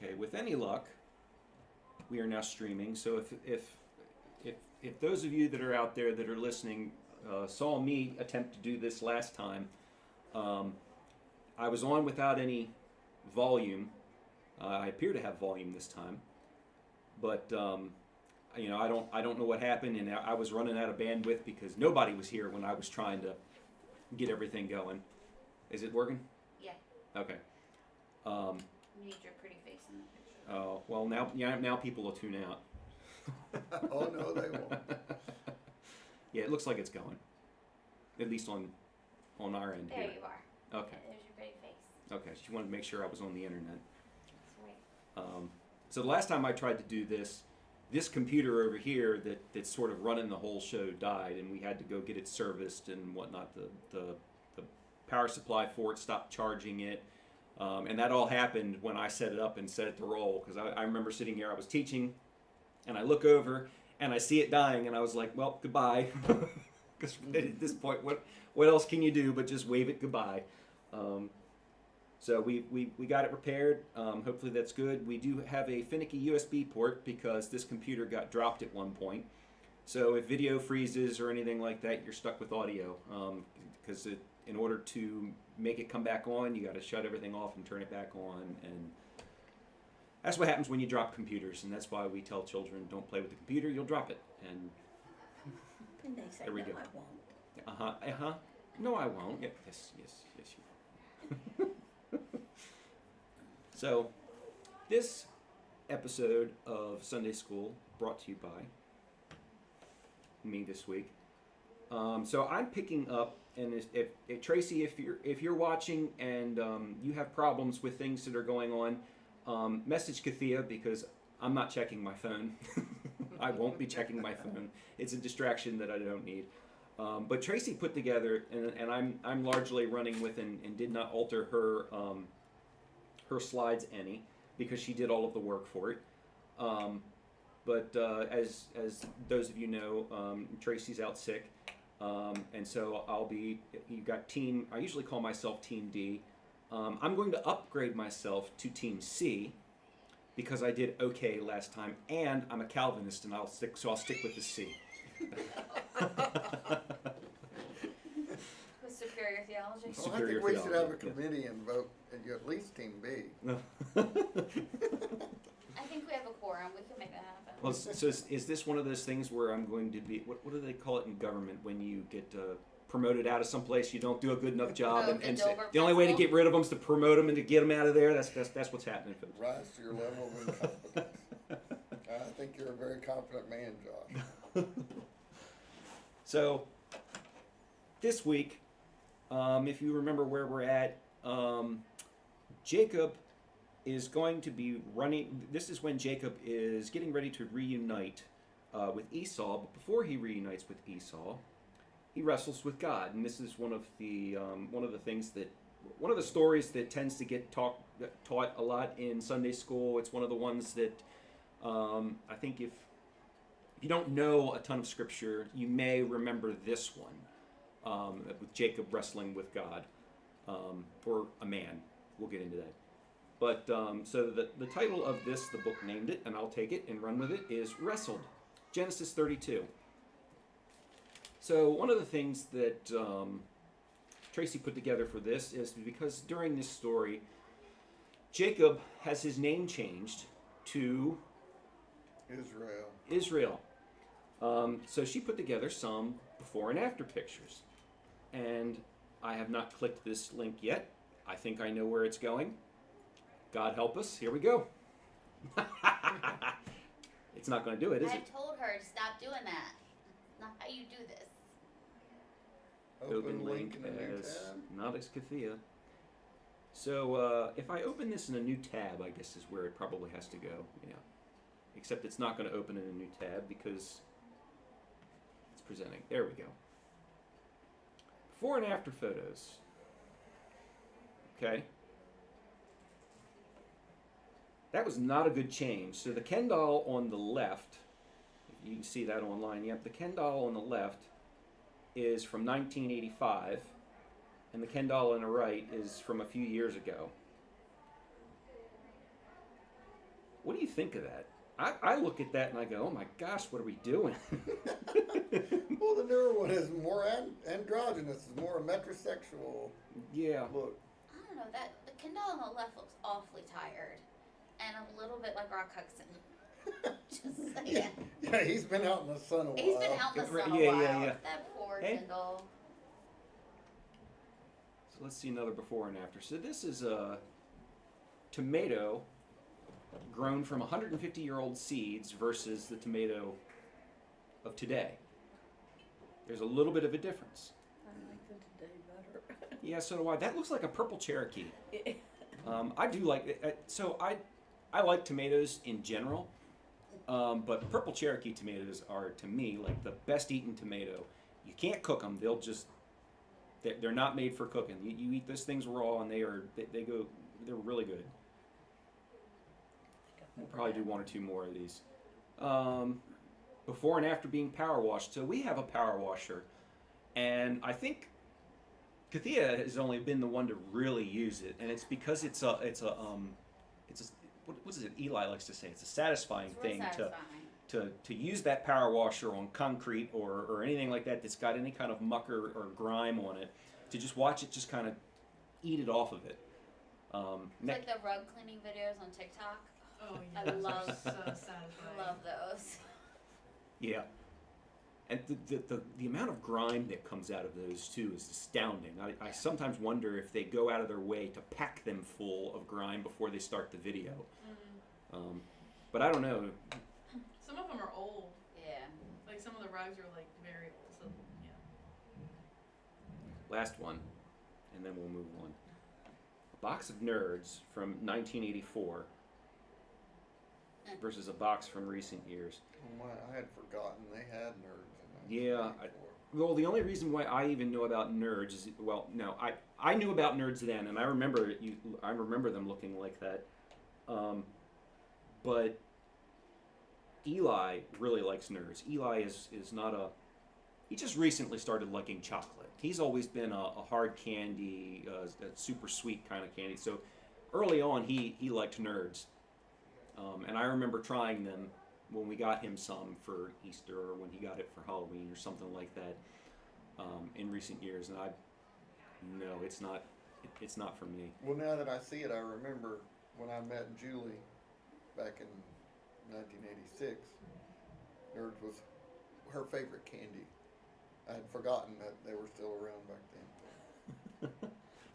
Okay, with any luck, we are now streaming. So if those of you that are out there that are listening saw me attempt to do this last time, I was on without any volume. I appear to have volume this time, but I don't know what happened, and I was running out of bandwidth because nobody was here when I was trying to get everything going. Is it working? Yeah. Okay. You need your pretty face in the picture. Oh well, now people will tune out. Oh no, they won't. Yeah, it looks like it's going. At least on our end There here. you are. Okay. There's your pretty face. Okay. She wanted to make sure I was on the internet. That's right. So the last time I tried to do this computer over here that's sort of running the whole show died, and we had to go get it serviced and whatnot. The power supply for it stopped charging it, and that all happened when I set it up and set it to roll. Because I remember sitting here, I was teaching, and I look over and I see it dying, and I was like, well, goodbye. Because at this point, what else can you do but just wave it goodbye? So we got it repaired. Hopefully that's good. We do have a finicky USB port because this computer got dropped at one point. So if video freezes or anything like that, you're stuck with audio. Because in order to make it come back on, you got to shut everything off and turn it back on. And that's what happens when you drop computers. And that's why we tell children, don't play with the computer, you'll drop it. And they say, there we no, go. I won't. No, I won't. Yeah, yes, you will. So, this episode of Sunday School brought to you by me this week. So I'm picking up, and if Tracy, if you're watching and you have problems with things that are going on, message Kathia because I'm not checking my phone. I won't be checking my phone. It's a distraction that I don't need. But Tracy put together, and I'm largely running with and did not alter her her slides any because she did all of the work for it. But as those of you know, Tracy's out sick, and so you got team. I usually call myself Team D. I'm going to upgrade myself to Team C because I did okay last time, and I'm a Calvinist, and I'll stick with the C. With superior theology. Well, Superior I think we should theology, have a committee and vote, and you at least Team B. I think we have a quorum. We can make that happen. Well, so is this one of those things where I'm going to be, what do they call it in government when you get promoted out of some place, you don't do a good enough job, Oh, and the Dover the only way to principle? get rid of them is to promote them and to get them out of there? That's what's happening, folks. Rise to your level of incompetence. I think you're a very competent man, Josh. So, this week, if you remember where we're at, Jacob is going to be running. This is when Jacob is getting ready to reunite with Esau, but before he reunites with Esau, he wrestles with God, and this is one of the stories that tends to get taught a lot in Sunday school. It's one of the ones that I think if you don't know a ton of scripture, you may remember this one with Jacob wrestling with God, or a man. We'll get into that. But so the title of this, the book named it, and I'll take it and run with it, is Wrestled, Genesis 32. So one of the things that Tracy put together for this is because during this story, Jacob has his name changed to Israel. So she put together some before and after pictures. And I have not clicked this link yet. I think I know where it's going. God help us. Here we go. It's not going to do it, is I it? told her to stop doing that. Not how you do this. Open link in a new as tab. not as Kathia. So if I open this in a new tab, I guess is where it probably has to go. Yeah. Except it's not going to open in a new tab because it's presenting. There we go. Before and after photos. Okay. That was not a good change. So the Ken doll on the left, you can see that online. Yep, the Ken doll on the left is from 1985, and the Ken doll on the right is from a few years ago. What do you think of that? I look at that and I go, oh my gosh, what are we doing? Well, the newer one is more androgynous, is more metrosexual. Yeah. Look. I don't know, that the Kendall on the left looks awfully tired and a little bit like Rock Hudson. Just saying. Yeah, he's been out in the sun a while. He's been out in the sun a Yeah, while. yeah, yeah. That poor Hey. Kendall. So let's see another before and after. So this is a tomato grown from 150-year-old seeds versus the tomato of today. There's a little bit of a difference. I like the today better. Yeah, so do I. That looks like a purple Cherokee. I do like it. So I like tomatoes in general, but purple Cherokee tomatoes are, to me, like the best eaten tomato. You can't cook them. They're not made for cooking. You eat those things raw and they're really good. We'll probably do one or two more of these. Before and after being power washed. So we have a power washer, and I think Kathia has only been the one to really use it, and it's because what is it? Eli likes to say it's a satisfying It's real thing satisfying. to use that power washer on concrete or anything like that that's got any kind of muck or grime on it, to just watch it just kind of eat it off of it. It's like the rug cleaning videos on TikTok. Oh, I yeah. love- So satisfying. Love those. Yeah. And the amount of grime that comes out of those too is astounding. I sometimes wonder if they go out of their way to pack them full of grime before they start the video. Mm. But I don't know. Some of them are old. Yeah. Like some of the rugs are like very old. So yeah. Last one, and then we'll move on. A box of Nerds from 1984 versus a box from recent years. Oh my, I had forgotten they had nerds in that. Yeah, Well, the only reason why I even know about Nerds is, well, no, I knew about Nerds then, and I remember them looking like that. But Eli really likes Nerds. Eli is not a. He just recently started liking chocolate. He's always been a hard candy, a super sweet kind of candy. So early on, he liked Nerds, and I remember trying them when we got him some for Easter or when he got it for Halloween or something like that in recent years. And it's not for me. Well, now that I see it, I remember when I met Julie back in 1986. Nerds was her favorite candy. I had forgotten that they were still around back then.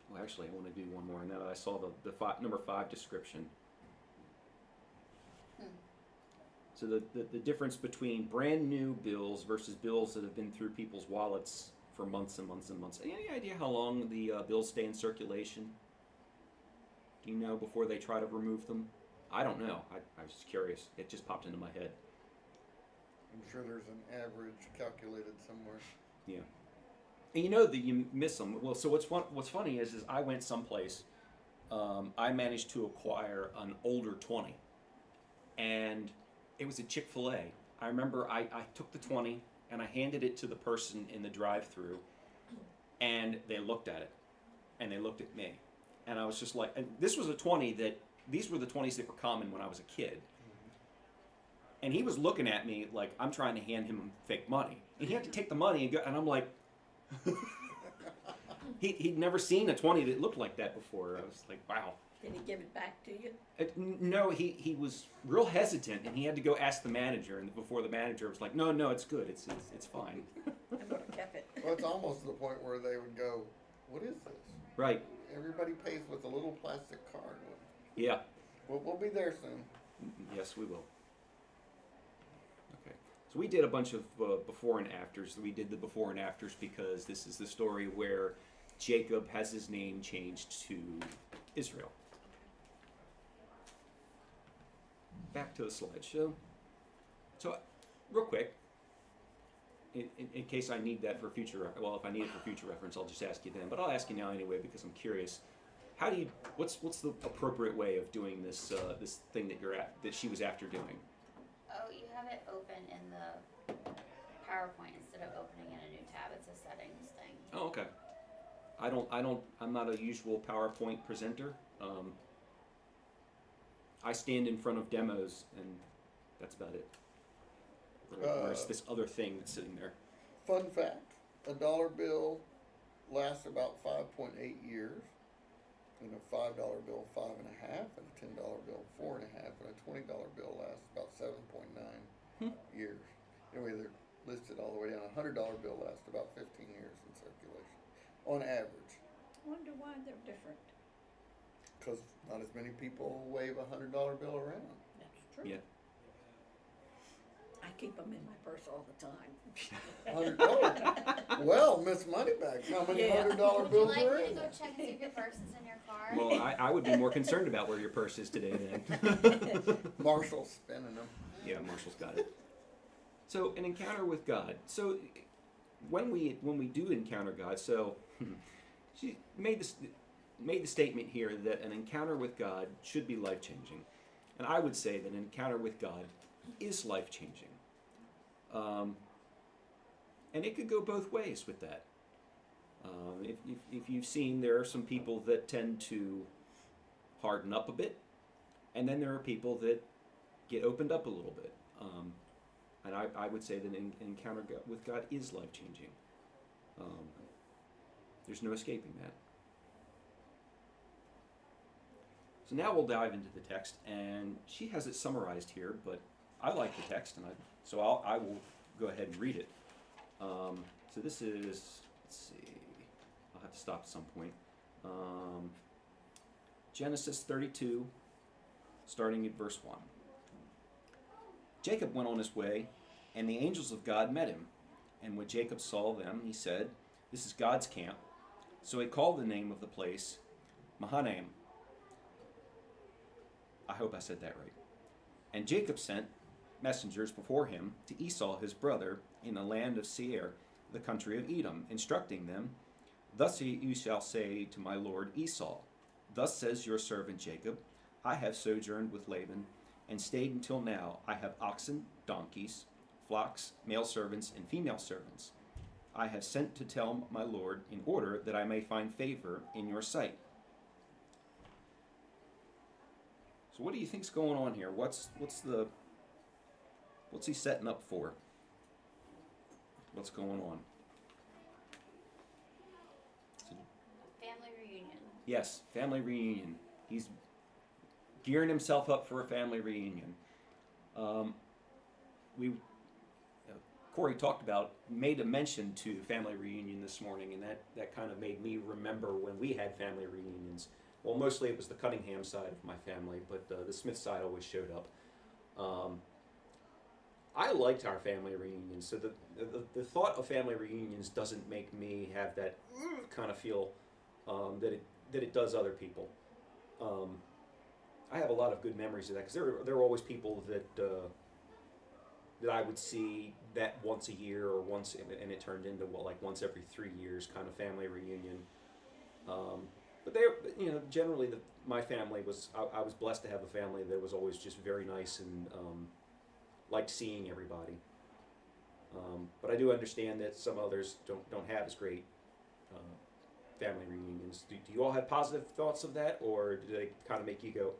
Well, actually, I want to do one more. Now that I saw the number 5 description. So the difference between brand new bills versus bills that have been through people's wallets for months and months and months. Any idea how long the bills stay in circulation? Do you know before they try to remove them? I don't know. I was just curious. It just popped into my head. I'm sure there's an average calculated somewhere. Yeah. And you know that you miss them. Well, so what's funny is I went someplace. I managed to acquire an older 20, and it was a Chick-fil-A. I remember I took the 20 and I handed it to the person in the drive-thru, and they looked at it, and they looked at me, and I was just like, and this was a 20 that these were the 20s that were common when I was a kid. And he was looking at me like I'm trying to hand him fake money. And he had to take the money and go, and I'm like, he'd never seen a 20 that looked like that before. I was like, wow. Did he give it back to you? No, he was real hesitant, and he had to go ask the manager. And before the manager was like, no, it's good, it's fine. I would have kept it. Well, it's almost to the point where they would go, "What is this?" Right. Everybody pays with a little plastic card. Yeah. We'll be there soon. Yes, we will. Okay. So we did a bunch of before and afters. We did the before and afters because this is the story where Jacob has his name changed to Israel. Back to the slideshow. So, real quick, in case I need that for future, well, if I need it for future reference, I'll just ask you then. But I'll ask you now anyway because I'm curious. How do you? What's the appropriate way of doing this this thing that she was after doing? Oh, you have it open in the PowerPoint instead of opening in a new tab. It's a settings thing. Oh, okay. I'm not a usual PowerPoint presenter. I stand in front of demos, and that's about it. Or it's this other thing that's sitting there. Fun fact, a dollar bill lasts about 5.8 years, and a $5 bill 5.5, and a $10 bill 4.5, and a $20 bill lasts about 7.9 years. Anyway, they're listed all the way down. A $100 bill lasts about 15 years in circulation, on average, Wonder why they're different. because not as many people wave a $100 bill around. That's true. Yeah. I keep them in my purse all the time. $100. Well, Miss Moneybags, how many Yeah. $100 Would you bills like are me to in go there? check and see if your purse is in your car? Well, I would be more concerned about where your purse is today then. Marshall's spending them. Yeah, Marshall's got it. So an encounter with God. So when we do encounter God, so she made the statement here that an encounter with God should be life-changing. And I would say that an encounter with God is life-changing. And it could go both ways with that. If you've seen, there are some people that tend to harden up a bit, and then there are people that get opened up a little bit. And I would say that an encounter with God is life-changing. There's no escaping that. So now we'll dive into the text, and she has it summarized here, but I like the text, and so I will go ahead and read it. So this is, let's see, I'll have to stop at some point. Genesis 32, starting at verse 1. Jacob went on his way, and the angels of God met him. And when Jacob saw them, he said, "This is God's camp." So he called the name of the place Mahanaim. I hope I said that right. And Jacob sent messengers before him to Esau his brother in the land of Seir, the country of Edom, instructing them, "Thus you shall say to my lord Esau, Thus says your servant Jacob, I have sojourned with Laban, and stayed until now. I have oxen, donkeys, flocks, male servants, and female servants. I have sent to tell my lord in order that I may find favor in your sight." So what do you think's going on here? What's he setting up for? What's going on? Family reunion. Yes, family reunion. He's gearing himself up for a family reunion. Corey made a mention to family reunion this morning, and that kind of made me remember when we had family reunions. Well, mostly it was the Cunningham side of my family, but the Smith side always showed up. I liked our family reunions, so the thought of family reunions doesn't make me have that kind of feel that it does other people. I have a lot of good memories of that, because there were always people that I would see that once a year or once, and it turned into once every 3 years kind of family reunion. But generally my family was, I was blessed to have a family that was always just very nice and liked seeing everybody. But I do understand that some others don't have as great family reunions. Do you all have positive thoughts of that, or do they kind of make you go,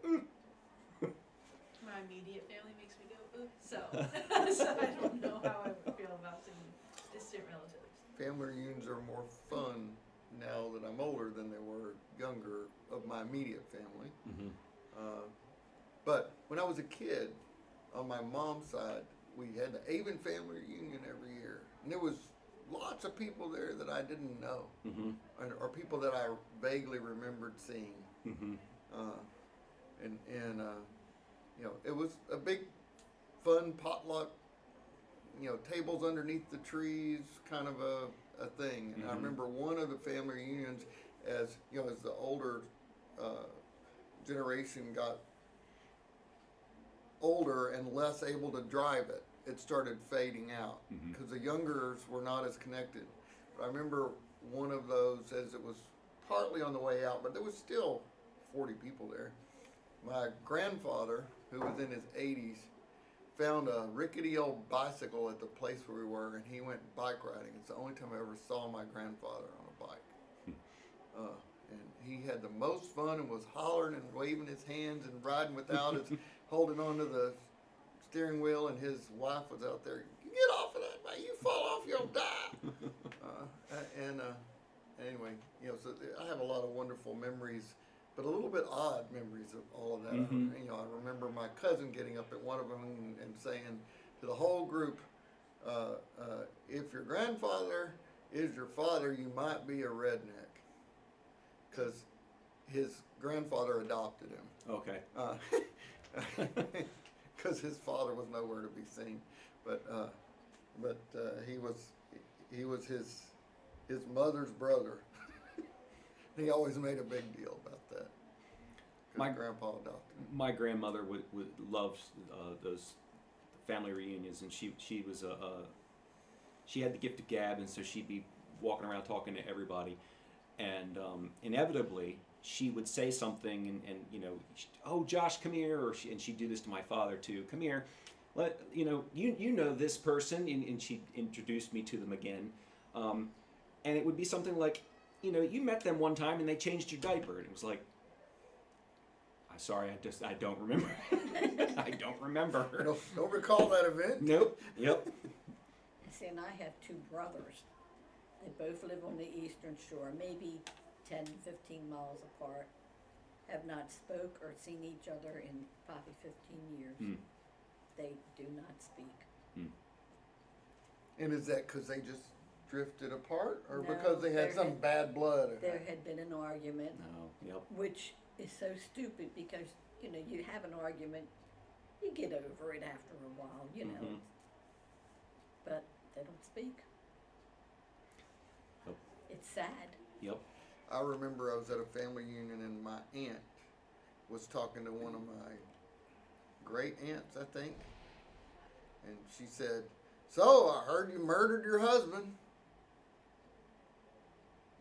My immediate family makes me go, ooh. So I don't know how I would feel about seeing distant relatives. Family reunions are more fun now that I'm older than they were younger of my immediate family. Mm-hmm. But when I was a kid, on my mom's side, we had the Avon family reunion every year. And there was lots of people there that I didn't know, Mm-hmm. or people that I vaguely remembered seeing. Mm-hmm. It was a big, fun potluck, tables underneath the trees, kind of a thing. And I Mhm. remember one of the family reunions, as the older generation got older and less able to drive it, it started fading out Mhm. because the youngers were not as connected. But I remember one of those, as it was partly on the way out, but there was still 40 people there. My grandfather, who was in his 80s, found a rickety old bicycle at the place where we were, and he went bike riding. It's the only time I ever saw my grandfather on a bike. and he had the most fun and was hollering and waving his hands and riding without his holding onto the steering wheel, and his wife was out there. Get off of that, man! You fall off, you'll die. Anyway, you know, so I have a lot of wonderful memories, but a little bit odd memories of all of that. Mhm. You know, I remember my cousin getting up at one of them and saying to the whole group, if your grandfather is your father, you might be a redneck, because his grandfather adopted him. Okay. Because his father was nowhere to be seen, but he was his mother's brother. He always made a big deal about that. 'Cause My- grandpa adopted him. My grandmother would love those family reunions, and she was she had the gift of gab, and so she'd be walking around talking to everybody, and inevitably she would say something, and you know, oh Josh, come here, and she'd do this to my father too. Come here, you know this person, and she'd introduce me to them again, and it would be something like, you know, you met them one time and they changed your diaper, and it was like, I'm sorry, I don't remember. I don't remember. Don't recall that event. Nope. Yep. See, and I have two brothers. They both live on the eastern shore, maybe 10, 15 miles apart. Have not spoke or seen each other in probably 15 years. Hmm. They do not speak. And is that because they just drifted apart, or No, because they had there some had- bad blood? There had been an argument, No. Yep. which is so stupid because, you know, you have an argument, you get over it after a while, you know. Mhm. But they don't speak. Yep. It's sad. Yep. I remember I was at a family union, and my aunt was talking to one of my great aunts, I think, and she said, "So I heard you murdered your husband,"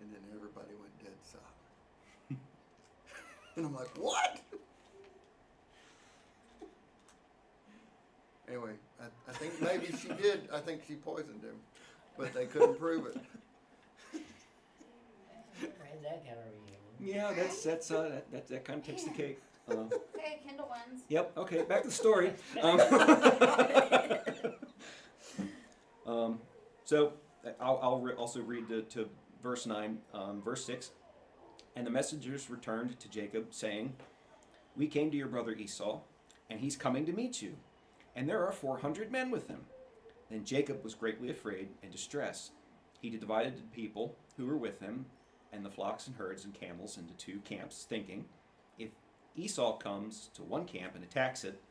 and then everybody went dead silent. And I'm like, "What?" Anyway, I think maybe she did. I think she poisoned him, but they couldn't prove it. That kind of reunion. Yeah, that kind of takes the cake. Okay, Kindle ones. Yep. Okay. Back to the story. So I'll also read to verse 9, verse 6. And the messengers returned to Jacob, saying, "We came to your brother Esau, and he's coming to meet you, and there are 400 men with him." Then Jacob was greatly afraid and distressed. He divided the people who were with him and the flocks and herds and camels into 2 camps, thinking, if Esau comes to one camp and attacks it,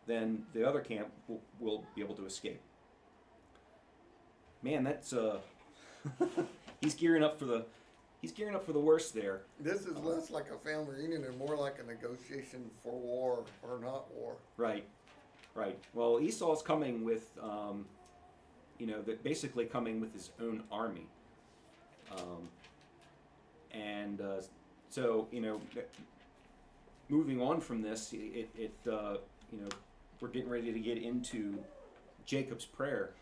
then the other camp will be able to escape. Man, that's he's gearing up for the worst there. This is less like a family reunion and more like a negotiation for war or not war. Right. Well, Esau's coming with, basically coming with his own army, so moving on from this, we're getting ready to get into Jacob's prayer,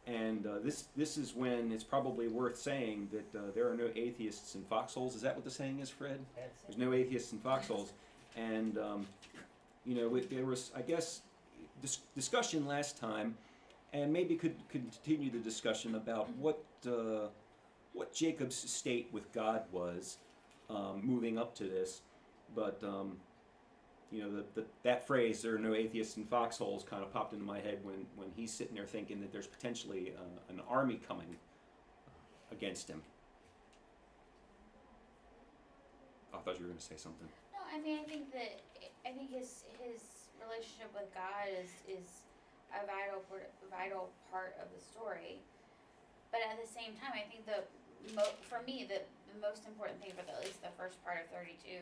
and this is when it's probably worth saying that there are no atheists in foxholes. Is that what the saying is, Fred? There's no atheists in foxholes, and there was, I guess, discussion last time, and maybe could continue the discussion about what Jacob's state with God was moving up to this, but that phrase, "there are no atheists in foxholes," kind of popped into my head when he's sitting there thinking that there's potentially an army coming against him. I thought you were going to say something. No, I mean, I think his relationship with God is a vital part of the story. But at the same time, I think for me the most important thing for at least the first part of 32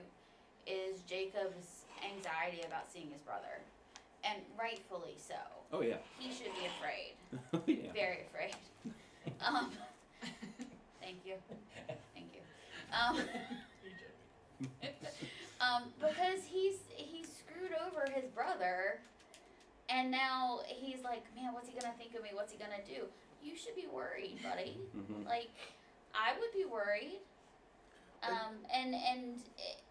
is Jacob's anxiety about seeing his brother, and rightfully so. Oh yeah. He should be afraid, Yeah. very afraid. Thank you. Because he screwed over his brother, and now he's like, man, what's he gonna think of me? What's he gonna do? You should be worried, buddy. Mhm. Like, I would be worried. And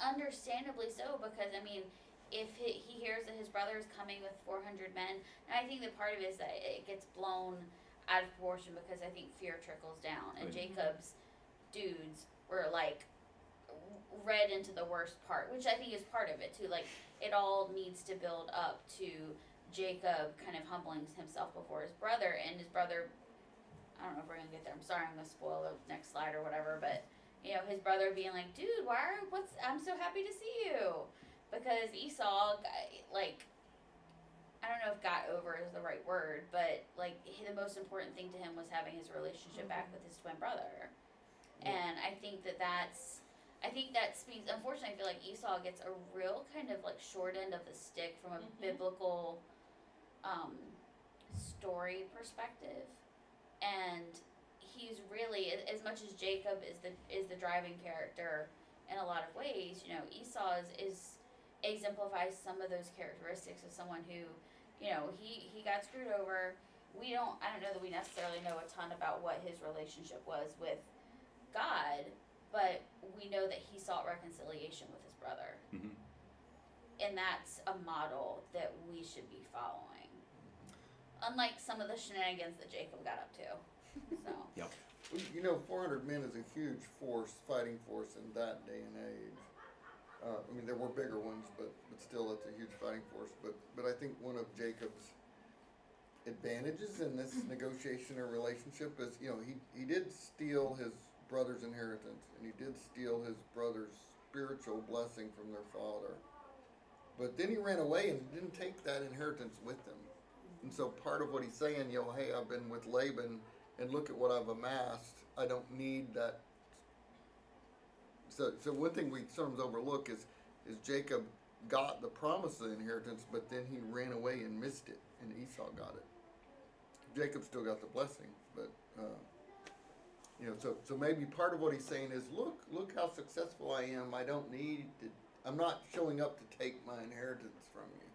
understandably so, because I mean, if he hears that his brother is coming with 400 men, and I think that part of it is that it gets blown out of proportion because I think fear trickles down, and Right. Jacob's dudes were like read into the worst part, which I think is part of it too. Like it all needs to build up to Jacob kind of humbling himself before his brother, and his brother. I don't know if we're gonna get there. I'm sorry, I'm gonna spoil the next slide or whatever, but you know, his brother being like, "Dude, I'm so happy to see you," because Esau, like, I don't know if "got over" is the right word, but like the most important thing to him was having his relationship back with his twin brother, and I think that means, unfortunately, I feel like Esau gets a real kind of like short end of the stick from a biblical story perspective, and he's really, as much as Jacob is the driving character in a lot of ways, you know, Esau is exemplifies some of those characteristics of someone who, you know, he got screwed over. I don't know that we necessarily know a ton about what his relationship was with God, but we know that he sought reconciliation with his brother. Mm-hmm. And that's a model that we should be following. Unlike some of the shenanigans that Jacob got up to. So. Yep. You know, 400 men is a huge fighting force in that day and age. I mean, there were bigger ones, but still, it's a huge fighting force. But I think one of Jacob's advantages in this negotiation or relationship is, you know, he did steal his brother's inheritance, and he did steal his brother's spiritual blessing from their father. But then he ran away and didn't take that inheritance with him. And so part of what he's saying, you know, hey, I've been with Laban, and look at what I've amassed. I don't need that. So one thing we sometimes overlook is Jacob got the promise of the inheritance, but then he ran away and missed it, and Esau got it. Jacob still got the blessing, but you know, so maybe part of what he's saying is, look how successful I am. I don't need to. I'm not showing up to take my inheritance from you.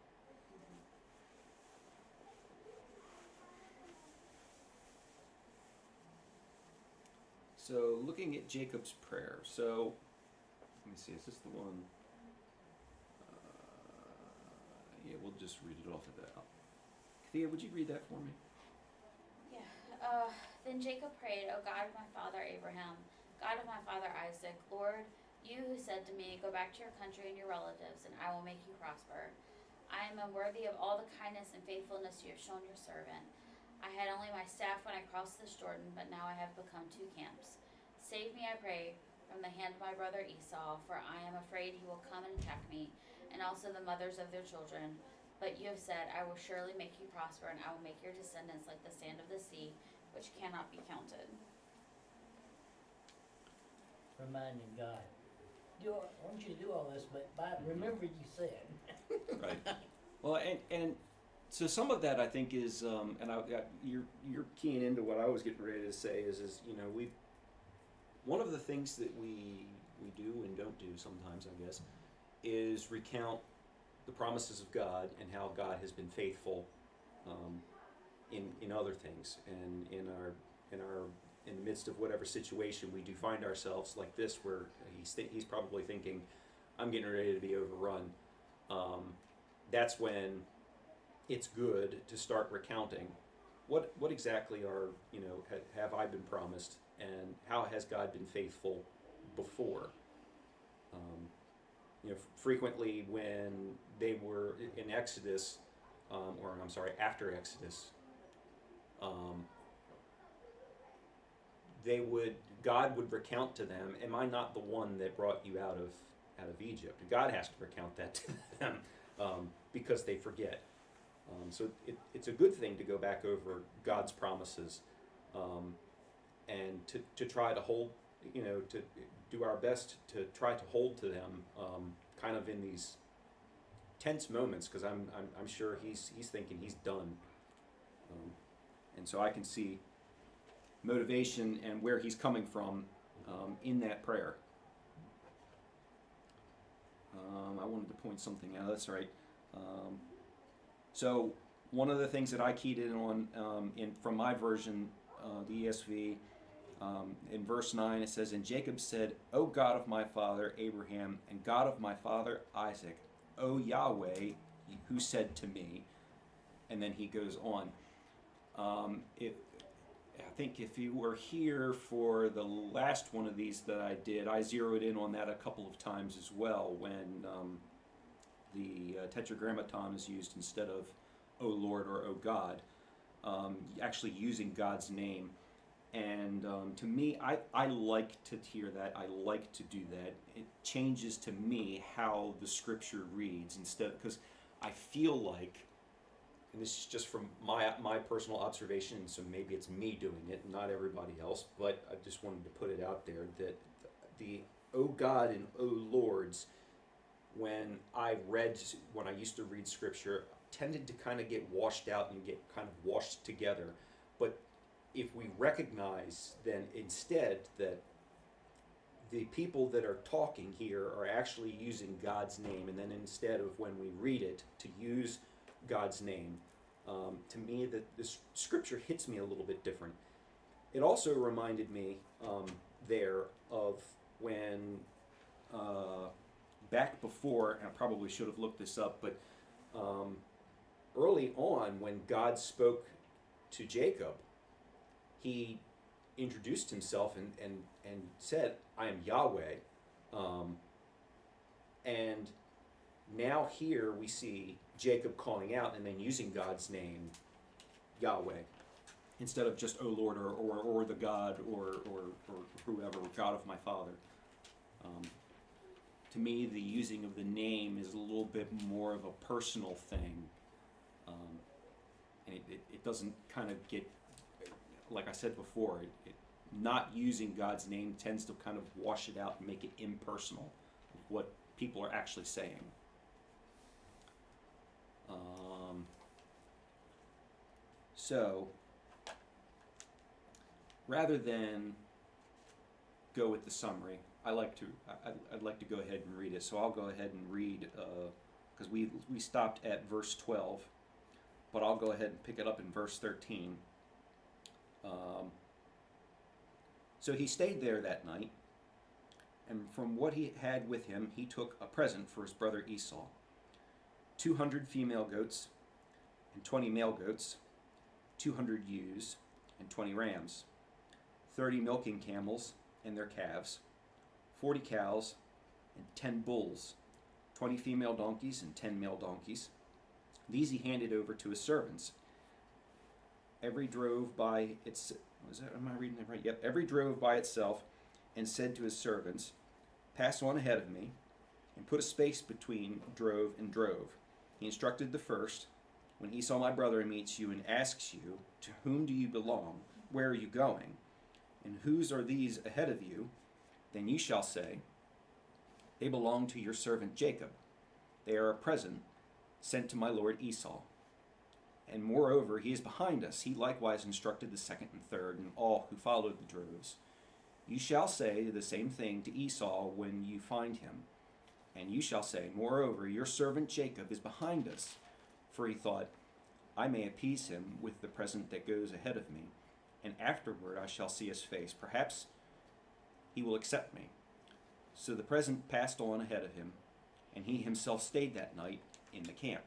So looking at Jacob's prayer. So let me see. Is this the one? Yeah, we'll just read it off of that. Thea, would you read that for me? Yeah. Then Jacob prayed, "O God of my father Abraham, God of my father Isaac, Lord, you who said to me, 'Go back to your country and your relatives, and I will make you prosper.' I am unworthy of all the kindness and faithfulness you have shown your servant. I had only my staff when I crossed this Jordan, but now I have become two camps. Save me, I pray, from the hand of my brother Esau, for I am afraid he will come and attack me, and also the mothers of their children. But you have said, I will surely make you prosper, and I will make your descendants like the sand of the sea, which cannot be counted." Reminding God. I want you to do all this, but Bob, remember you said. Right. Well, and so some of that I think is, and you're keying into what I was getting ready to say is you know, one of the things that we do and don't do sometimes, I guess, is recount the promises of God and how God has been faithful in other things, and in the midst of whatever situation we do find ourselves, like this, where he's probably thinking, I'm getting ready to be overrun. That's when it's good to start recounting what exactly are, you know, have I been promised, and how has God been faithful before. You know, frequently when they were in Exodus, after Exodus, God would recount to them, "Am I not the one that brought you out of Egypt?" God has to recount that to them because they forget. So it's a good thing to go back over God's promises, and to try to hold, you know, to do our best to try to hold to them, kind of in these tense moments, because I'm sure he's thinking he's done, and so I can see motivation and where he's coming from in that prayer. I wanted to point something out. That's right. So one of the things that I keyed in on from my version, the ESV, In verse 9 it says, "And Jacob said, O God of my father Abraham, and God of my father Isaac, O Yahweh, who said to me," and then he goes on. I think if you were here for the last one of these that I did, I zeroed in on that a couple of times as well when the tetragrammaton is used instead of O Lord or O God, actually using God's name. And to me, I like to hear that. I like to do that. It changes to me how the scripture reads instead, because I feel like, and this is just from my personal observation, so maybe it's me doing it, not everybody else, but I just wanted to put it out there that the O God and O Lords, when I used to read scripture, tended to kind of get washed out and get kind of washed together. But if we recognize then instead that the people that are talking here are actually using God's name, and then instead of when we read it to use God's name, to me that this scripture hits me a little bit different. It also reminded me there of when back before, and I probably should have looked this up, but early on when God spoke to Jacob, he introduced himself and said, "I am Yahweh," and now here we see Jacob calling out and then using God's name, Yahweh, instead of just "O Lord" or the God or whoever, God of my father. To me, the using of the name is a little bit more of a personal thing, and it doesn't kind of get, like I said before, not using God's name tends to kind of wash it out and make it impersonal, what people are actually saying. So, rather than go with the summary, I'd like to go ahead and read it. So I'll go ahead and read, because we stopped at verse 12, but I'll go ahead and pick it up in verse 13. So he stayed there that night, and from what he had with him, he took a present for his brother Esau: 200 female goats, and 20 male goats, 200 ewes, and 20 rams, 30 milking camels and their calves, 40 cows, and 10 bulls, 20 female donkeys and 10 male donkeys. These he handed over to his servants. Every drove by its. Am I reading it right? Yep. Every drove by itself, and said to his servants, "Pass on ahead of me, and put a space between drove and drove." He instructed the first, "When Esau my brother meets you and asks you, 'To whom do you belong? Where are you going? And whose are these ahead of you?' then you shall say, 'They belong to your servant Jacob. They are a present sent to my lord Esau. And moreover, he is behind us.' He likewise instructed the second and third, and all who followed the droves. You shall say the same thing to Esau when you find him. And you shall say, 'Moreover, your servant Jacob is behind us.' For he thought, 'I may appease him with the present that goes ahead of me, and afterward I shall see his face. Perhaps he will accept me.' So the present passed on ahead of him, and he himself stayed that night in the camp."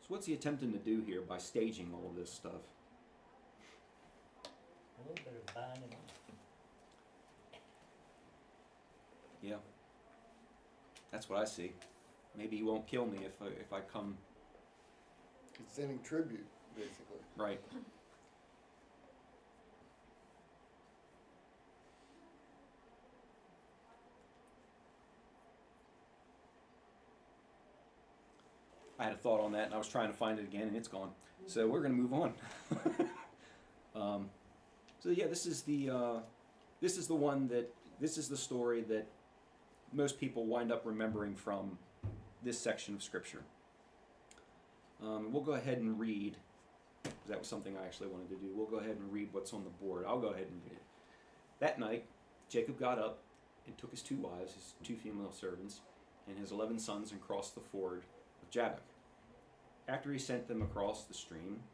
So what's he attempting to do here by staging all of this stuff? A little bit of binding. Yeah, that's what I see. Maybe he won't kill me if I come. It's sending tribute, basically. Right. I had a thought on that, and I was trying to find it again, and it's gone. So we're going to move on. So yeah, this is the story that most people wind up remembering from this section of scripture. We'll go ahead and read, because that was something I actually wanted to do. We'll go ahead and read what's on the board. I'll go ahead and read it. That night, Jacob got up and took his 2 wives, his 2 female servants, and his 11 sons, and crossed the ford of Jabbok. After he sent them across the stream,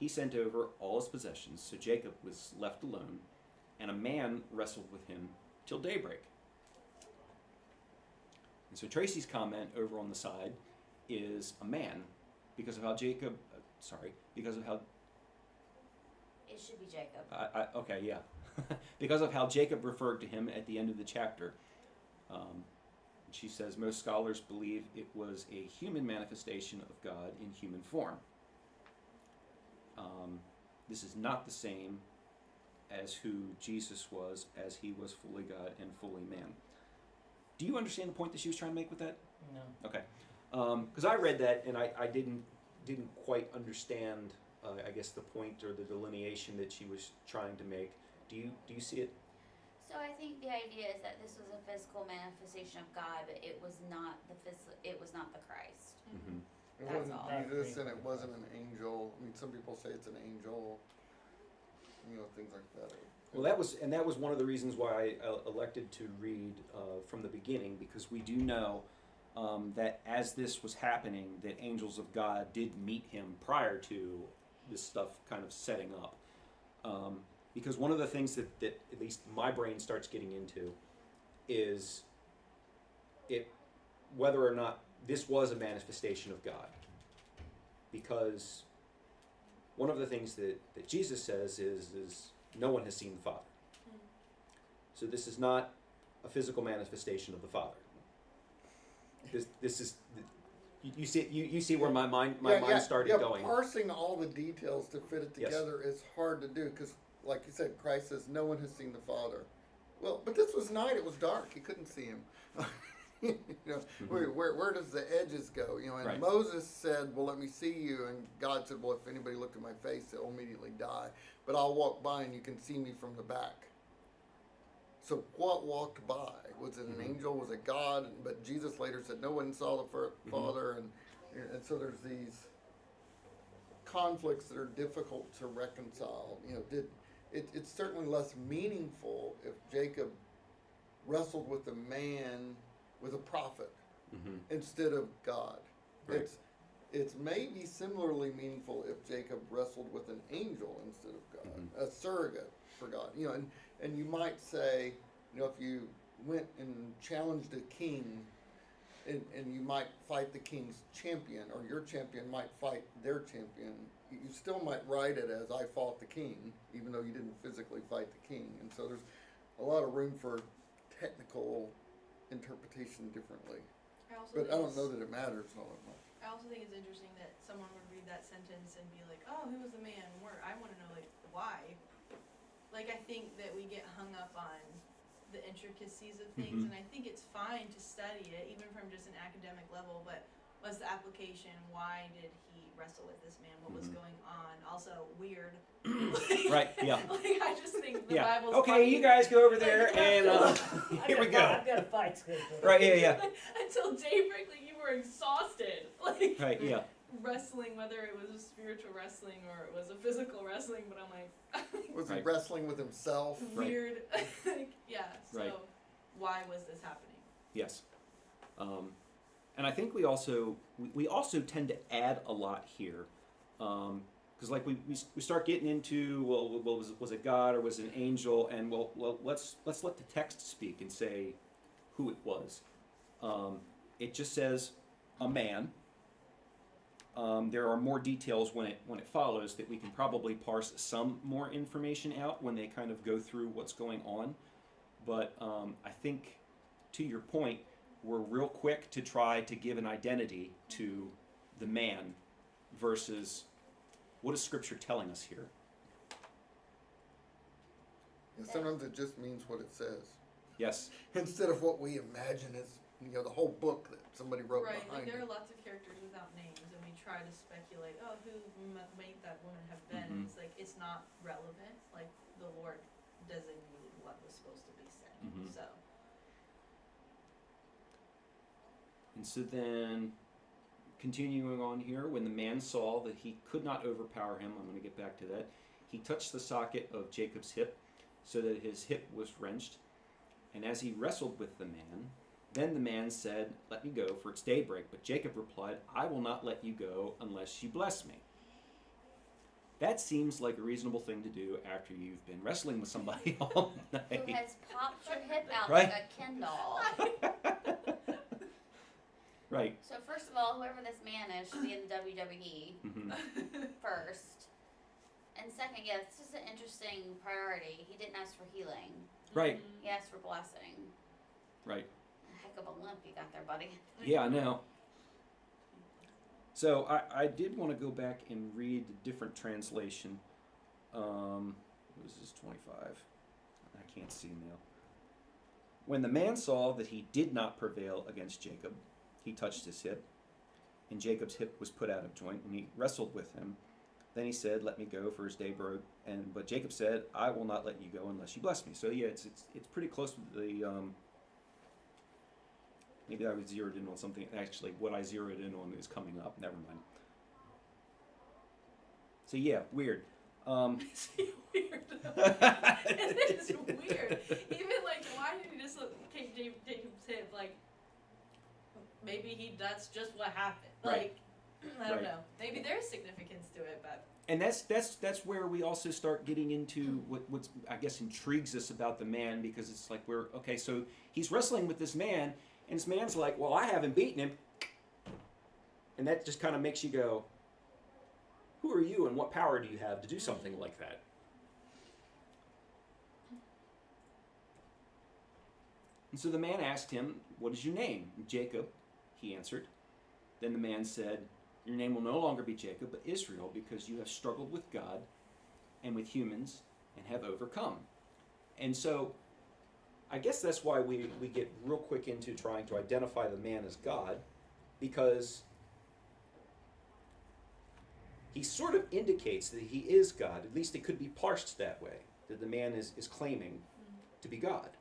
he sent over all his possessions, so Jacob was left alone, and a man wrestled with him till daybreak. And so Tracy's comment over on the side is a man, because of how Jacob, because of how, It should be Jacob. okay, yeah. Because of how Jacob referred to him at the end of the chapter. She says most scholars believe it was a human manifestation of God in human form. This is not the same as who Jesus was, as he was fully God and fully man. Do you understand the point that she was trying to make with that? No. Okay. Because I read that and I didn't quite understand, I guess, the point or the delineation that she was trying to make. Do you see it? So I think the idea is that this was a physical manifestation of God, but it was not the Christ. Mm-hmm. It That's wasn't all. Jesus, and it wasn't an angel. I mean, some people say it's an angel. Things like that. Well, that was one of the reasons why I elected to read from the beginning, because we do know that as this was happening, that angels of God did meet him prior to this stuff kind of setting up. Because one of the things that at least my brain starts getting into is whether or not this was a manifestation of God. Because one of the things that Jesus says is no one has seen the Father. So this is not a physical manifestation of the Father. This is you see where my mind started going. Parsing all the details to fit it together is hard to do because, like you said, Christ says no one has seen the Father. Well, but this was night; it was dark; you couldn't see him. Where does the edges go? And Right. Moses said, "Well, let me see you," and God said, "Well, if anybody looked at my face, they'll immediately die. But I'll walk by, and you can see me from the back." So what walked by? Was it an angel? Was it God? But Jesus later said, "No one saw the Father," and so there's these conflicts that are difficult to reconcile. It's certainly less meaningful if Jacob wrestled with a man, with a prophet, instead of God. Right. It's maybe similarly meaningful if Jacob wrestled with an angel instead of God, a surrogate for God. And you might say, if you went and challenged a king, and you might fight the king's champion, or your champion might fight their champion, you still might write it as I fought the king, even though you didn't physically fight the king. And so there's a lot of room for technical interpretation differently. But I don't know that it matters all that much. I also think it's interesting that someone would read that sentence and be like, "Oh, who was the man? Where?" I want to know, why. I think that we get hung up on the intricacies of things, and I think it's fine to study it, even from just an academic level. But what's the application? Why did he wrestle with this man? What was going on? Also, weird. Right? Yeah. I just think the Yeah. Bible's Okay, funny. you guys go over there, and here we go. I've got a fight scheduled. Right? Yeah. Until daybreak, you were exhausted. Right? Yeah. Wrestling, whether it was a spiritual wrestling or it was a physical wrestling, but I'm like, Was he Right. wrestling with himself? weird. Yeah, so Right. why was this happening? Yes. And I think we also tend to add a lot here, because we start getting into was it God or was it an angel, and let's let the text speak and say who it was. It just says a man. There are more details when it follows that we can probably parse some more information out when they kind of go through what's going on. But I think, to your point, we're real quick to try to give an identity to the man versus what is Scripture telling us here? And sometimes it just means what it says. Yes. Instead of what we imagine is, the whole book that somebody wrote Right, behind there it. are lots of characters without names, and we try to speculate, who might that woman have been? And it's it's not relevant. The Lord designated what was supposed to be said. So. And so then, continuing on here, when the man saw that he could not overpower him, I'm going to get back to that, he touched the socket of Jacob's hip so that his hip was wrenched. And as he wrestled with the man, then the man said, "Let me go, for it's daybreak." But Jacob replied, "I will not let you go unless you bless me." that seems like a reasonable thing to do after you've been wrestling with somebody all Who night. has popped your hip out Right. like a Ken doll. Right. So first of all, whoever this man is should be in the WWE Hmm. first. And second, yeah, this is an interesting priority. He didn't ask for healing. Right. He asked for blessing. Right. A heck of a limp you got there, buddy. Yeah, I know. So I did want to go back and read the different translation. This is 25. I can't see now. When the man saw that he did not prevail against Jacob, he touched his hip, and Jacob's hip was put out of joint, and he wrestled with him. Then he said, "Let me go, for his day broke." But Jacob said, "I will not let you go unless you bless me." So yeah, it's pretty close to the. Maybe I was zeroed in on something. Actually, what I zeroed in on is coming up. Never mind. So yeah, weird. It's weird. It is weird. Even like, why did he just take Jacob's hip? Like, maybe that's just what happened. Right. Like, I don't Right. know. Maybe there's significance to it, but And that's where we also start getting into what's I guess intrigues us about the man, because it's like so he's wrestling with this man, and this man's like, well, I haven't beaten him, and that just kind of makes you go, who are you and what power do you have to do something like that? And so the man asked him, "What is your name?" "Jacob," he answered. Then the man said, "Your name will no longer be Jacob, but Israel, because you have struggled with God and with humans and have overcome." And so I guess that's why we get real quick into trying to identify the man as God, because he sort of indicates that he is God. At least it could be parsed that way, that the man is claiming to be God.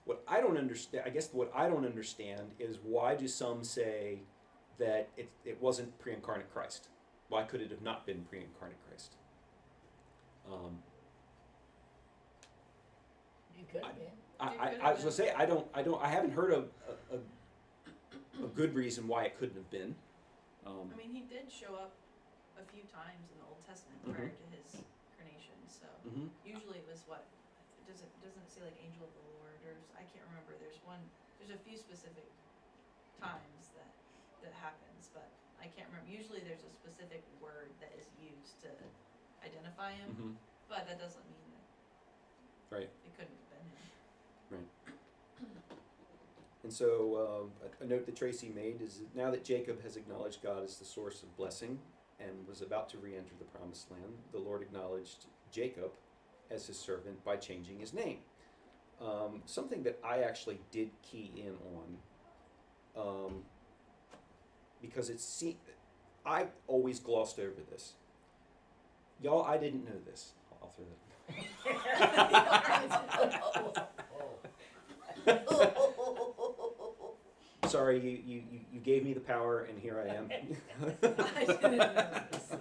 What I don't understand is, why do some say that it wasn't pre-incarnate Christ? Why could it have not been pre-incarnate Christ? You could have been. I was gonna say I haven't heard of a good reason why it couldn't have been. I mean, he did show up a few times in the Old Testament prior to his incarnation. So Mhm. usually it was what doesn't it say like angel of the Lord, or I can't remember. There's a few specific times that happens, but I can't remember. Usually there's a specific word that is used to identify him, Mhm. but that doesn't mean that Right. it couldn't have been him. And so a note that Tracy made is that now that Jacob has acknowledged God as the source of blessing and was about to re-enter the promised land, the Lord acknowledged Jacob as his servant by changing his name. Something that I actually did key in on, because I always glossed over this. Y'all, I didn't know this. I'll throw that. Sorry, you gave me the power, and here I am. I didn't know this.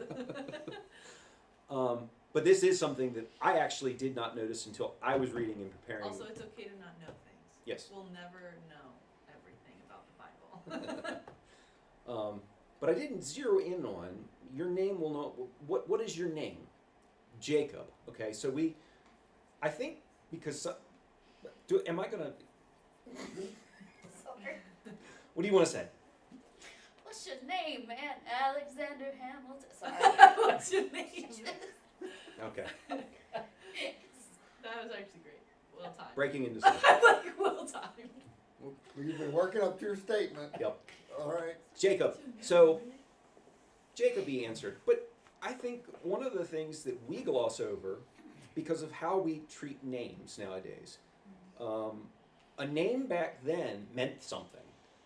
But this is something that I actually did not notice until I was reading and preparing. Also, it's okay to not know things. Yes. We'll never know everything about the Bible. But I didn't zero in on your name. Will know what is your name? Jacob. Okay, so I think because am I gonna? Sorry. What do you want to say? What's your name, man? Alexander Hamilton. Sorry. What's your name? Okay, That was actually great. Well timed. breaking into something. I'm like, well timed. Well, you've been working up to your statement. Yep. All right. Jacob. So Jacob, he answered. But I think one of the things that we gloss over, because of how we treat names nowadays, a name back then meant something.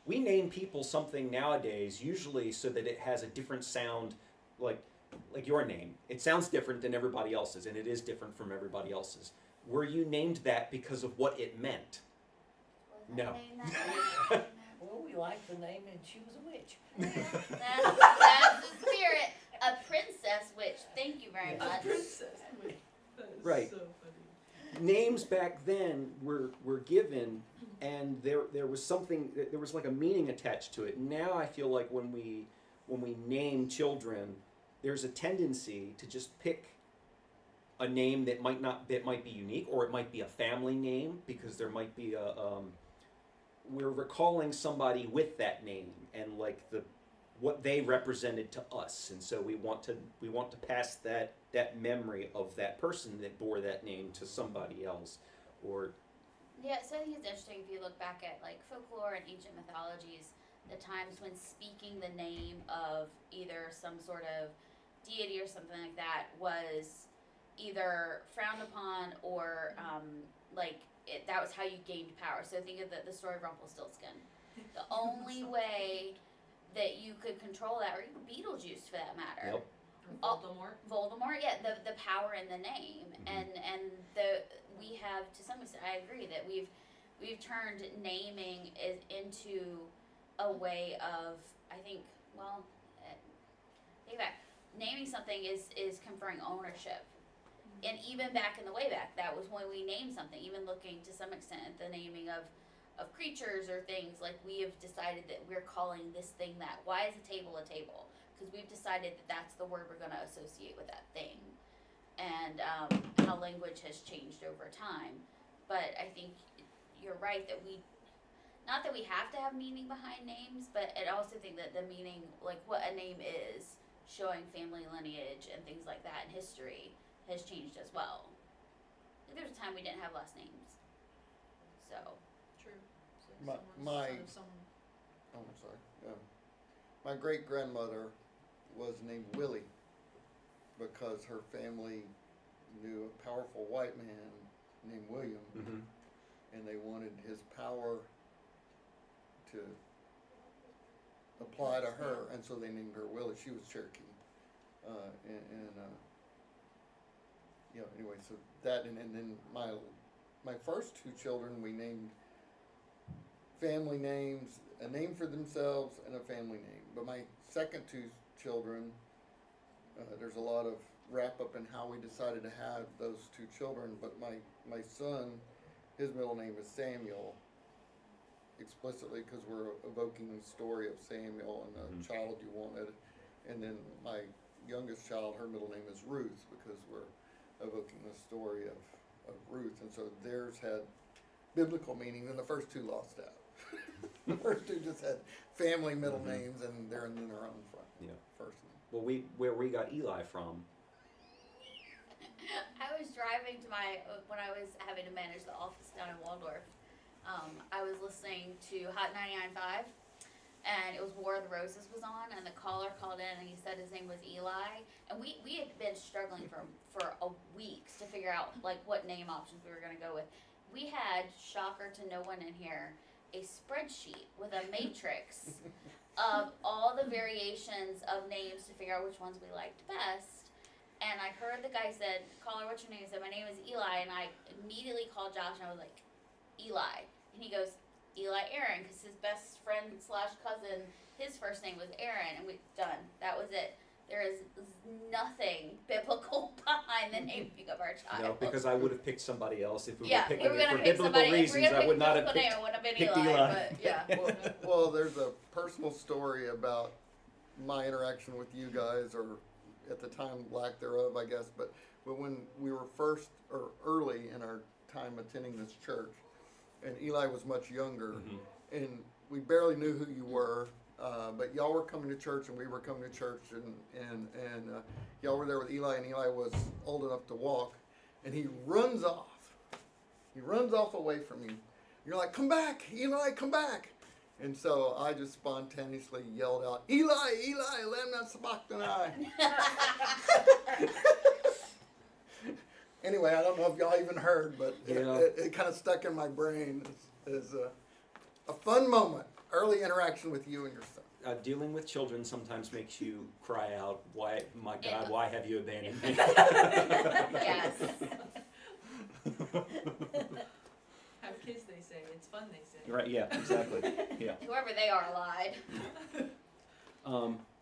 We name people something nowadays usually so that it has a different sound, like your name. It sounds different than everybody else's, and it is different from everybody else's. Were you named that because of what it meant? No. Well, we liked the name, and she was a witch. That's the spirit. A princess witch. Thank you very A much. princess. Wait, that is Right. so funny. Names back then were given, and there was something, there was like a meaning attached to it. Now I feel like when we name children, there's a tendency to just pick a name that might be unique, or it might be a family name, because there might be we're recalling somebody with that name and like what they represented to us, and so we want to pass that memory of that person that bore that name to somebody else, or Yeah, so I think it's interesting if you look back at like folklore and ancient mythologies, the times when speaking the name of either some sort of deity or something like that was either frowned upon or that was how you gained power. So think of the story of Rumpelstiltskin. The only way that you could control that, or even Beetlejuice for that matter. Yep. Voldemort, yeah, the power in the name, Mhm. and we have, to some extent, I agree that we've turned naming into a way of, I think, well, think back, naming something is conferring ownership, and even back in the way back, that was when we named something. Even looking to some extent at the naming of creatures or things, like we have decided that we're calling this thing that. Why is a table a table? Because we've decided that that's the word we're going to associate with that thing, and how language has changed over time. But I think you're right that not that we have to have meaning behind names, but I also think that the meaning, like what a name is, showing family lineage and things like that in history, has changed as well. There was a time we didn't have last names, so. True. So My- someone's my- son of someone. Oh, I'm sorry. My great grandmother was named Willie because her family knew a powerful white man named William, Mm-hmm. and they wanted his power to apply to her, and so they named her Willie. She was Cherokee, anyway, so that, and then my first two children, we named family names, a name for themselves and a family name. But my second two children, there's a lot of wrap up in how we decided to have those two children. But my son, his middle name is Samuel, explicitly because we're evoking the story of Samuel and the child you wanted. And then my youngest child, her middle name is Ruth, because we're evoking the story of Ruth. And so theirs had biblical meaning, and the first two lost out. The first two just had family middle names, and they're in their own first name. Well, where we got Eli from. I was driving to when I was having to manage the office down in Waldorf, I was listening to Hot 99.5, and it was War of the Roses was on, and the caller called in and he said his name was Eli, and we had been struggling for a weeks to figure out like what name options we were going to go with. We had, shocker to no one in here, a spreadsheet with a matrix of all the variations of names to figure out which ones we liked best. And I heard the guy said, caller, what's your name? He said, my name is Eli. And I immediately called Josh and I was like, Eli. And he goes, Eli Aaron, because his best friend / cousin, his first name was Aaron. And we done. That was it. There is nothing biblical behind the naming of our child. No, because I would have picked somebody else if we yeah, were picking we were it gonna for pick biblical somebody. reasons. If we were gonna I pick would a not have biblical name, picked, it wouldn't have been picked Eli. Eli. But yeah. Well, there's a personal story about my interaction with you guys, or at the time lack thereof, I guess. But when we were first or early in our time attending this church, and Eli was much younger, and we barely knew who you were. But y'all were coming to church, and we were coming to church, and y'all were there with Eli, and Eli was old enough to walk, and he runs off. He runs off away from you. You're like, come back, Eli, come back. And so I just spontaneously yelled out, Eli, Eli, lamna sabachthani. Anyway, I don't know if y'all even heard, but it kind of stuck in my brain as a fun moment. Early interaction with you and your son. Dealing with children sometimes makes you cry out, "Why, my God, why have you abandoned me?" Yes. Have kids, they say. It's fun, they say. Right? Yeah, exactly. Yeah. Whoever they are lied.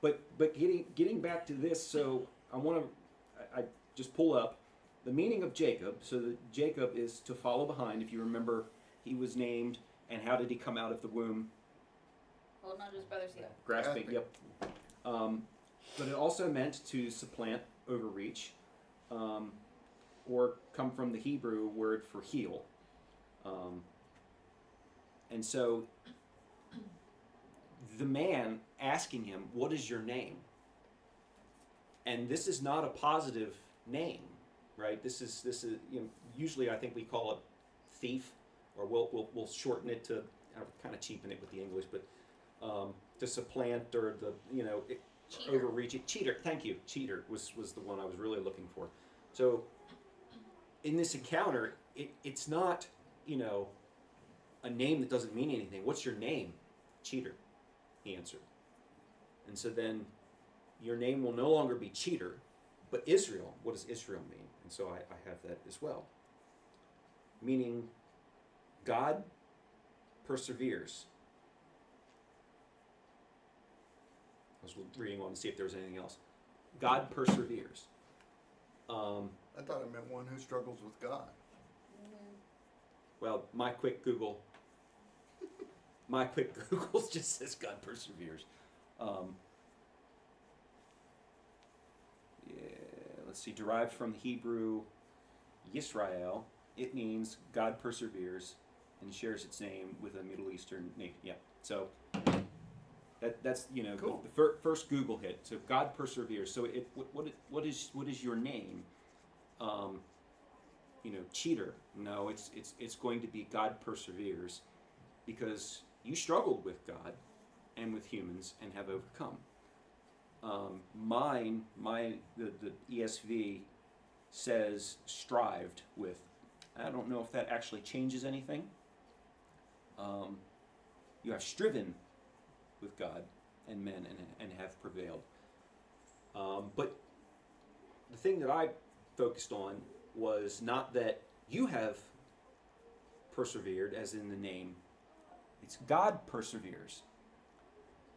But getting back to this, so I just pull up the meaning of Jacob. So that Jacob is to follow behind. If you remember, he was named, and how did he come out of the womb? Holding on to his brother's heel. Grasping. Yep. but it also meant to supplant, overreach, or come from the Hebrew word for heel. And so the man asking him, "What is your name?" And this is not a positive name, right? This is usually I think we call it thief, or we'll shorten it to kind of cheapen it with the English, but to supplant or Cheater. overreaching. Cheater. Thank you. Cheater was the one I was really looking for. So in this encounter, it's not a name that doesn't mean anything. What's your name? Cheater, he answered. And so then your name will no longer be Cheater, but Israel. What does Israel mean? And so I have that as well. Meaning God perseveres. I was reading on to see if there was anything else. God perseveres. I thought it meant one who struggles with God. Well, my quick Google just says God perseveres. Let's see. Derived from the Hebrew Yisrael, it means God perseveres and shares its name with a Middle Eastern nation. Yeah. So that's Cool. the first Google hit. So God perseveres. So what is your name? Cheater. No, it's going to be God perseveres, because you struggled with God and with humans and have overcome. The ESV says strived with. I don't know if that actually changes anything. You have striven with God and men and have prevailed. But the thing that I focused on was not that you have persevered, as in the name. It's God perseveres.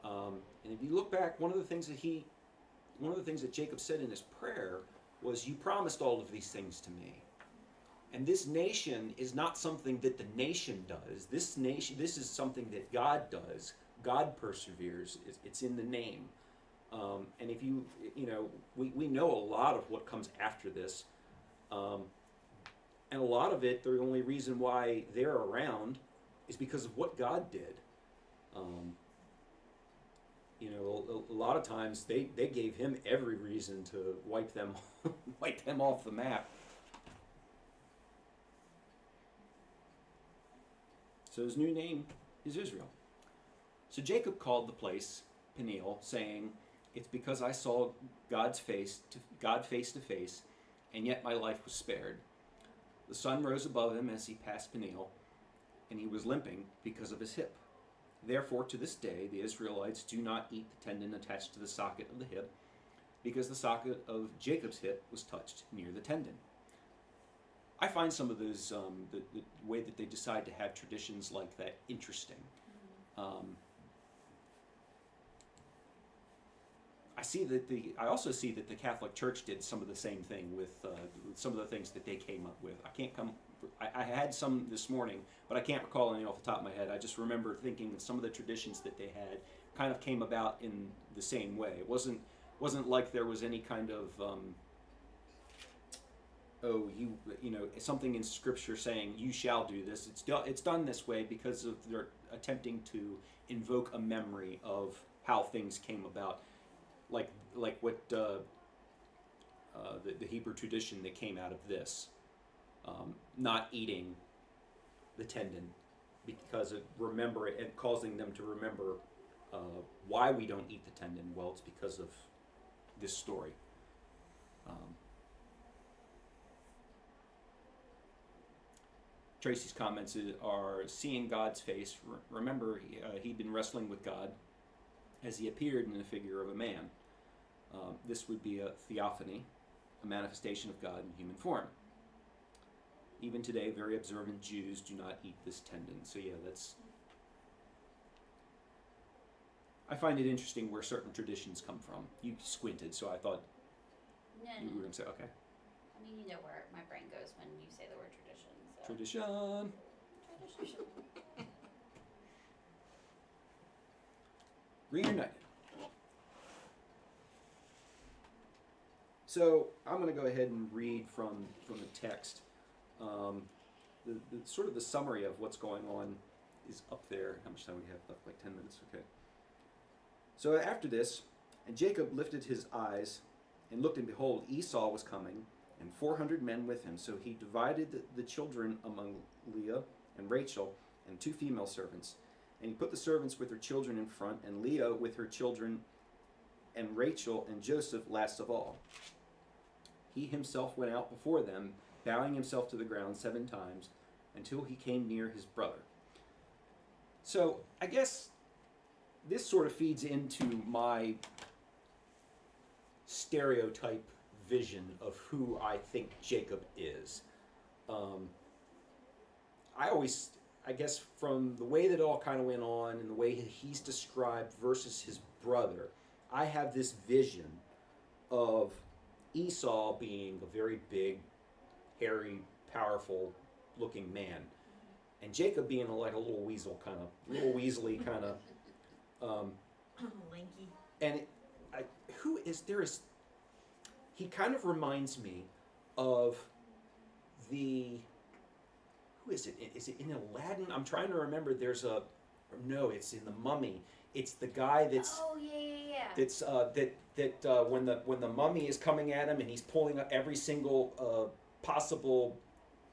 And if you look back, one of the things that Jacob said in his prayer was, "You promised all of these things to me." And this nation is not something that the nation does. This is something that God does. God perseveres. It's in the name. And if we know a lot of what comes after this. And a lot of it, the only reason why they're around is because of what God did. A lot of times they gave him every reason to wipe them off the map. So his new name is Israel. So Jacob called the place Peniel, saying, "It's because I saw God face to face, and yet my life was spared." The sun rose above him as he passed Peniel, and he was limping because of his hip. Therefore, to this day, the Israelites do not eat the tendon attached to the socket of the hip, because the socket of Jacob's hip was touched near the tendon. I find some of those, the way that they decide to have traditions like that, interesting. I also see that the Catholic Church did some of the same thing with some of the things that they came up with. I had some this morning, but I can't recall any off the top of my head. I just remember thinking that some of the traditions that they had kind of came about in the same way. It wasn't like there was any kind of something in Scripture saying you shall do this. It's done this way because of their attempting to invoke a memory of how things came about. Like what the Hebrew tradition that came out of this, not eating the tendon, because it causing them to remember why we don't eat the tendon. Well, it's because of this story. Tracy's comments are seeing God's face. Remember, he'd been wrestling with God as he appeared in the figure of a man. This would be a theophany, a manifestation of God in human form. Even today, very observant Jews do not eat this tendon. So yeah, I find it interesting where certain traditions come from. You squinted, so I thought you were going to say, okay. I mean, you know where my brain goes when you say the word tradition. So. Tradition. Reunited. So I'm going to go ahead and read from the text. The sort of the summary of what's going on is up there. How much time we have left? Like 10 minutes. Okay. So after this, and Jacob lifted his eyes and looked, and behold, Esau was coming, and 400 men with him. So he divided the children among Leah and Rachel and 2 female servants. And he put the servants with their children in front, and Leah with her children, and Rachel and Joseph last of all. He himself went out before them, bowing himself to the ground 7 times, until he came near his brother. So I guess this sort of feeds into my stereotype vision of who I think Jacob is. I guess from the way that it all kind of went on and the way he's described versus his brother, I have this vision of Esau being a very big, hairy, powerful looking man, and Jacob being like a little weaselly kind of, Lanky. and he kind of reminds me of who is it? Is it in Aladdin? I'm trying to remember. It's in the Mummy. It's the guy that's. Oh yeah. That's when the mummy is coming at him and he's pulling up every single possible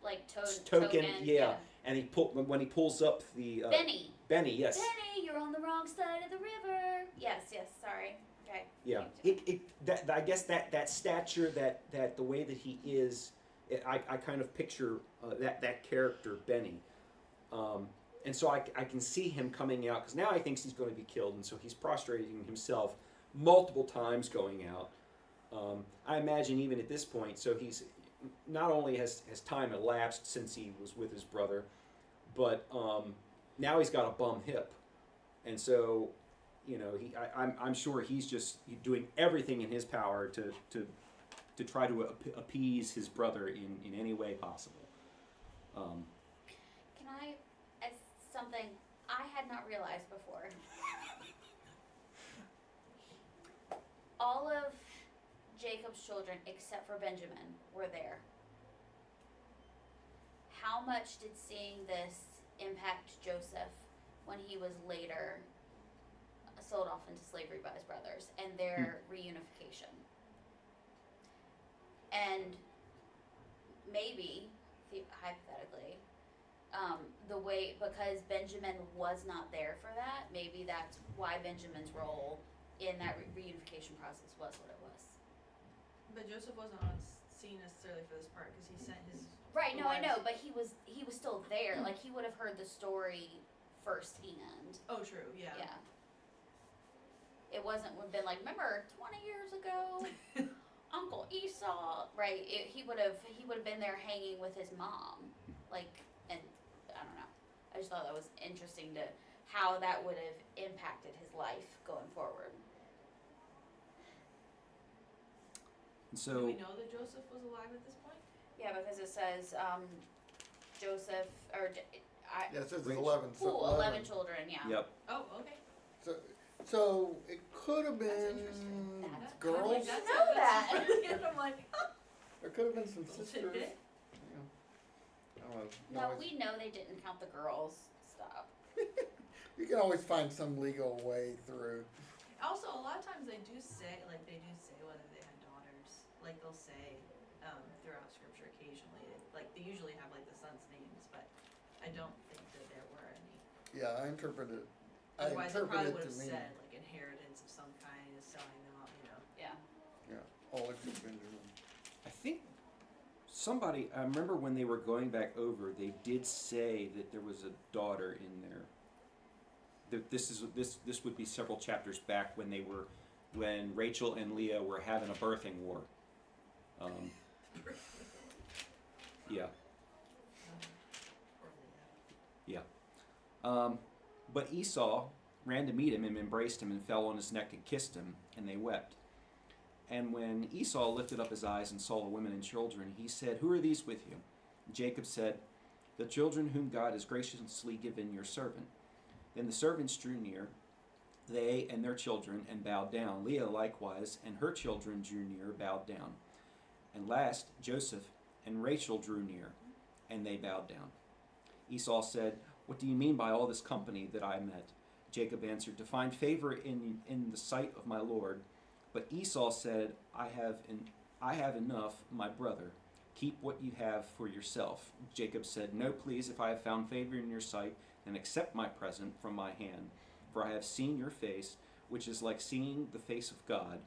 Like token, yeah. And when he pulls up the Benny, yes. Benny, you're on the wrong side of the river. Yes, sorry. Okay. Yeah. I guess that stature, that the way that he is, I kind of picture that character Benny. And so I can see him coming out, because now he thinks he's going to be killed, and so he's prostrating himself multiple times going out. I imagine even at this point, so he's not only has time elapsed since he was with his brother, but now he's got a bum hip, and so I'm sure he's just doing everything in his power to try to appease his brother in any way possible. Can I, as something I had not realized before, all of Jacob's children, except for Benjamin, were there. How much did seeing this impact Joseph when he was later sold off into slavery by his brothers and their reunification? And maybe, hypothetically, because Benjamin was not there for that, maybe that's why Benjamin's role in that reunification process was what it was. But Joseph wasn't on scene necessarily for this part because he sent his. Right, no, I wives- know, but he was still there. Like, he would have heard the story firsthand. Oh, true. Yeah. Yeah. It would have been like, remember 20 years ago, Uncle Esau, right? He would have been there hanging with his mom, like, and I don't know. I just thought that was interesting to how that would have impacted his life going forward. So Do we know that Joseph was alive at this point? Yeah, because it says Joseph or Yeah, it says there's Rachel. 11. So 11 children. Yeah. Yep. Oh, okay. So it could have That's been interesting. That's girls. Like, that's know that. And I'm like, There could have been some Little sisters. tidbit. Yeah. I don't No, know. we know they didn't count the girls. Stop. You can always find some legal way through. also, a lot of times they do say whether they had daughters. Like they'll say throughout scripture occasionally. Like they usually have like the sons' names, but I don't think that there were any. Yeah, I interpret it. Otherwise, they probably would to have mean, said like inheritance of some kind is selling them out. Yeah. all except Benjamin. I think I remember when they were going back over, they did say that there was a daughter in there. This would be several chapters back when Rachel and Leah were having a birthing war. Yeah. But Esau ran to meet him and embraced him and fell on his neck and kissed him, and they wept. And when Esau lifted up his eyes and saw the women and children, he said, "Who are these with you?" Jacob said, "The children whom God has graciously given your servant." Then the servants drew near, they and their children, and bowed down. Leah likewise and her children drew near, bowed down. And last, Joseph and Rachel drew near, and they bowed down. Esau said, "What do you mean by all this company that I met?" Jacob answered, "To find favor in the sight of my Lord." But Esau said, I have enough, my brother. Keep what you have for yourself." Jacob said, "No, please, if I have found favor in your sight, then accept my present from my hand. For I have seen your face, which is like seeing the face of God,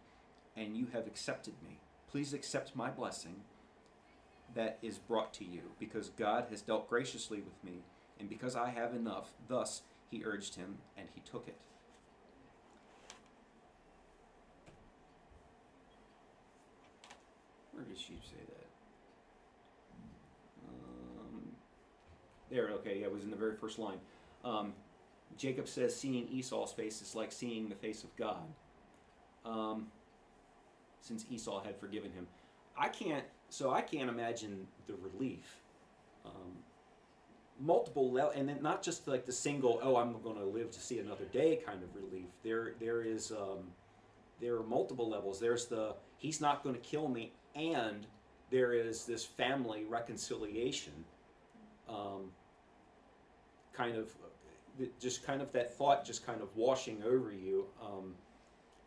and you have accepted me. Please accept my blessing that is brought to you, because God has dealt graciously with me, and because I have enough." Thus he urged him, and he took it. Where did she say that? There, okay, yeah, it was in the very first line. Jacob says seeing Esau's face is like seeing the face of God, since Esau had forgiven him. I can't imagine the relief. Multiple levels, and then not just like the single, "Oh, I'm going to live to see another day" kind of relief. There are multiple levels. There's the "he's not going to kill me," and there is this family reconciliation. Kind of that thought just kind of washing over you.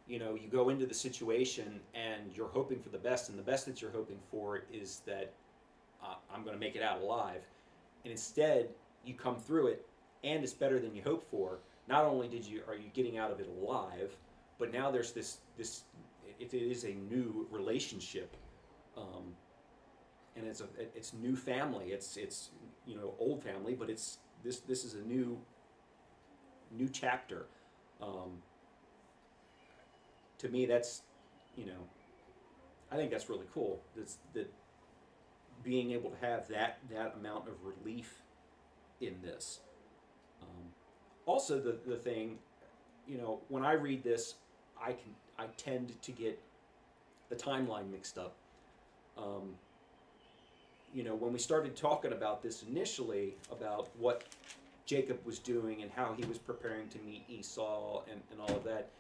You go into the situation and you're hoping for the best, and the best that you're hoping for is that I'm going to make it out alive. And instead, you come through it, and it's better than you hoped for. Not only are you getting out of it alive, but now there's this it is a new relationship, and it's new family. It's old family, but this is a new chapter. To me, that's I think that's really cool. That being able to have that amount of relief in this. Also, the thing, when I read this, I tend to get the timeline mixed up. When we started talking about this initially, about what Jacob was doing and how he was preparing to meet Esau and all of that,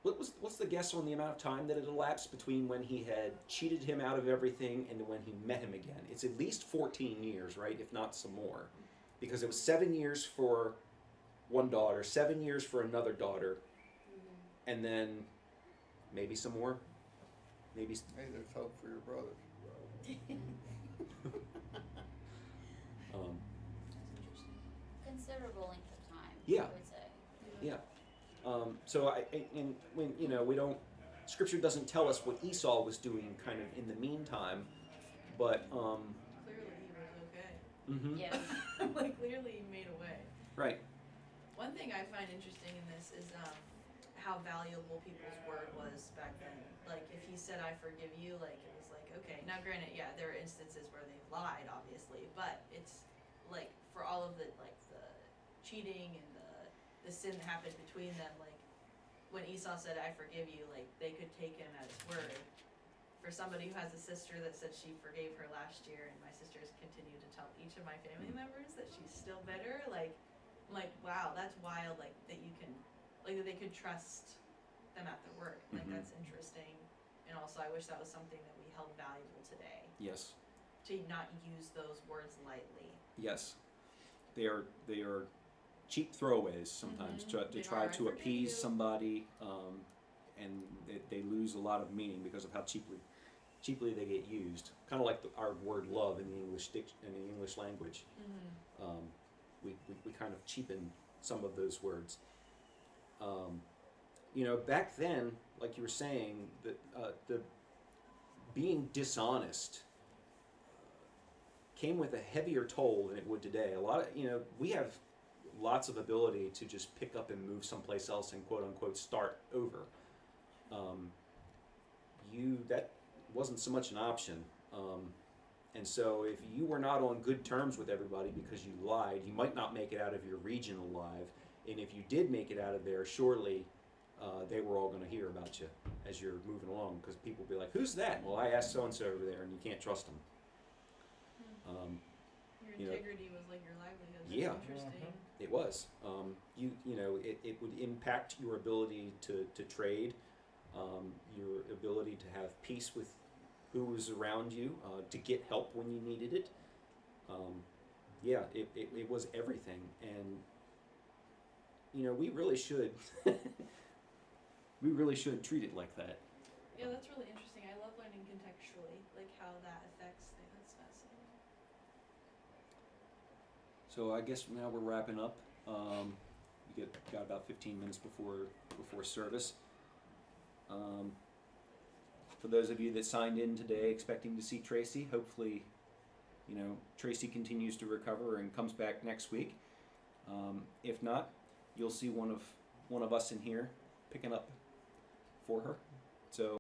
what's the guess on the amount of time that had elapsed between when he had cheated him out of everything and when he met him again? It's at least 14 years, right? If not some more. Because it was 7 years for one daughter, 7 years for another daughter, and then maybe some more. Maybe. Hey, there's hope for your brothers. Considerable length of time. Yeah. I would say. Yeah. We don't. Scripture doesn't tell us what Esau was doing, kind of in the meantime, but Clearly he was okay. Mm-hmm. Yeah. Clearly he made a way. Right. One thing I find interesting in this is how valuable people's word was back then. Like, if he said, "I forgive you," it was like, okay. Now, granted, yeah, there are instances where they lied, obviously, but it's like for all of the cheating and the sin that happened between them, when Esau said, "I forgive you," they could take him at his word. For somebody who has a sister that said she forgave her last year, and my sisters continue to tell each of my family members that she's still bitter, I'm like, wow, that's wild, that you can, that they could trust them at their word. That's interesting. And also, I wish that was something that we held valuable today, Yes. to not use those words lightly. Yes. They are cheap throwaways sometimes to try to appease somebody, and they lose a lot of meaning because of how cheaply they get used. Kind of like our word "love" in the English language. We kind of cheapen some of those words. Back then, like you were saying, the being dishonest came with a heavier toll than it would today. A lot of we have lots of ability to just pick up and move someplace else and quote unquote start over. That wasn't so much an option. And so if you were not on good terms with everybody because you lied, you might not make it out of your region alive. And if you did make it out of there, surely they were all going to hear about you as you're moving along, because people will be like, "Who's that?" "Well, I asked so-and-so over there," and you can't trust them. Your integrity was like your livelihood. That's Yeah. interesting. It was. It would impact your ability to trade. your ability to have peace with who was around you, to get help when you needed it. Yeah, it was everything. And, you know, we really should, we really should treat it like that. Yeah, that's really interesting. I love learning contextually, like how that affects things. That's fascinating. So I guess now we're wrapping up. We got about 15 minutes before service. For those of you that signed in today expecting to see Tracy, hopefully, you know, Tracy continues to recover and comes back next week. If not, you'll see one of us in here picking up for her. So